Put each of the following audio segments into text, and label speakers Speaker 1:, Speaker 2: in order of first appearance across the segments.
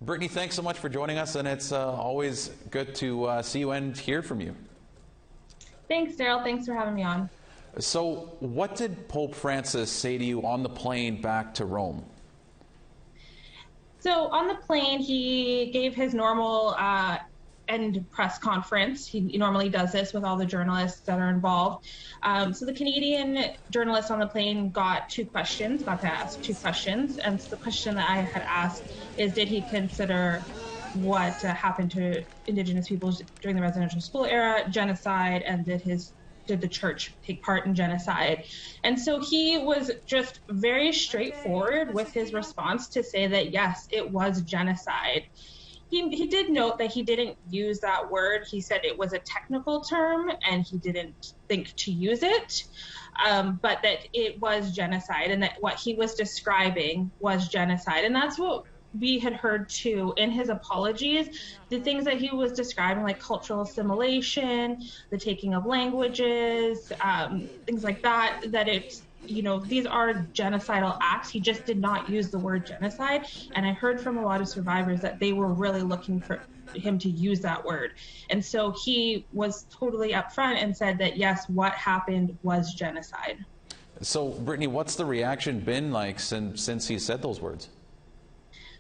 Speaker 1: Brittany, thanks so much for joining us, and it's always good to see you and hear from you.
Speaker 2: Thanks, Daryl. Thanks for having me on.
Speaker 1: So, what did Pope Francis say to you on the plane back to Rome?
Speaker 2: So on the plane, he gave his normal end press conference. He normally does this with all the journalists that are involved. So the Canadian journalists on the plane got to ask two questions. And so the question that I had asked is, did he consider what happened to Indigenous peoples during the residential school era genocide, and did the church take part in genocide? And so he was just very straightforward with his response to say that, yes, it was genocide. He did note that he didn't use that word. He said it was a technical term and he didn't think to use it, but that it was genocide and that what he was describing was genocide. And that's what we had heard too in his apologies. The things that he was describing, like cultural assimilation, the taking of languages, things like that, that it's, these are genocidal acts. He just did not use the word genocide. And I heard from a lot of survivors that they were really looking for him to use that word. And so he was totally upfront and said that, yes, what happened was genocide.
Speaker 1: So, Brittany, what's the reaction been like since he said those words?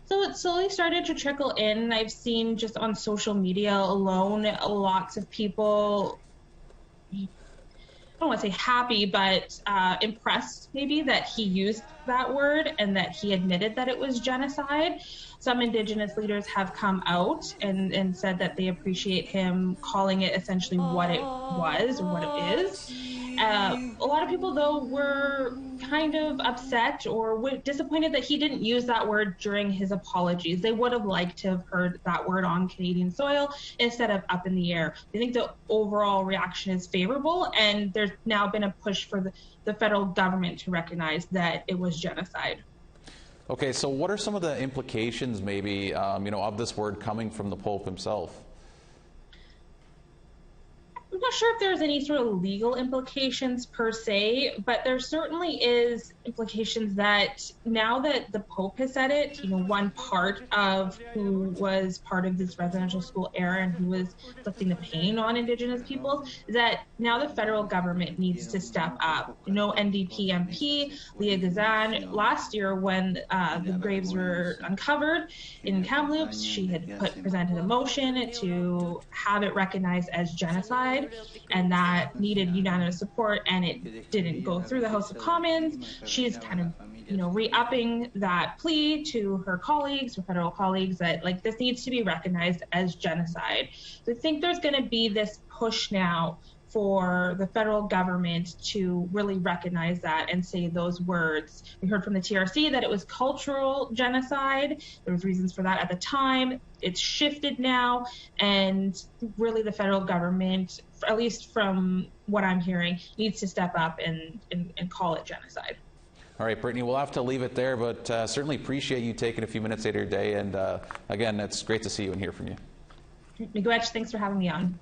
Speaker 2: So it slowly started to trickle in. I've seen just on social media alone, lots of people, I don't want to say happy, but impressed maybe that he used that word and that he admitted that it was genocide. Some Indigenous leaders have come out and said that they appreciate him calling it essentially what it was or what it is. A lot of people, though, were kind of upset or disappointed that he didn't use that word during his apologies. They would have liked to have heard that word on Canadian soil instead of up in the air. I think the overall reaction is favorable, and there's now been a push for the federal government to recognize that it was genocide.
Speaker 1: Okay, so what are some of the implications maybe, of this word coming from the Pope himself?
Speaker 2: I'm not sure if there's any sort of legal implications per se, but there certainly is implications that now that the Pope has said it, one part of who was part of this residential school era and who was inflicting the pain on Indigenous peoples, that now the federal government needs to step up. NDP MP Leah Gazan, last year when the graves were uncovered in Kamloops, she had presented a motion to have it recognized as genocide, and that needed unanimous support, and it didn't go through the House of Commons. She's kind of, re-upping that plea to her colleagues, her federal colleagues, that this needs to be recognized as genocide. So I think there's going to be this push now for the federal government to really recognize that and say those words. We heard from the TRC that it was cultural genocide. There was reasons for that at the time. It's shifted now, and really the federal government, at least from what I'm hearing, needs to step up and call it genocide.
Speaker 1: All right, Brittany, we'll have to leave it there, but certainly appreciate you taking a few minutes out of your day. And again, it's great to see you and hear from you.
Speaker 2: Miigwech, thanks for having me on.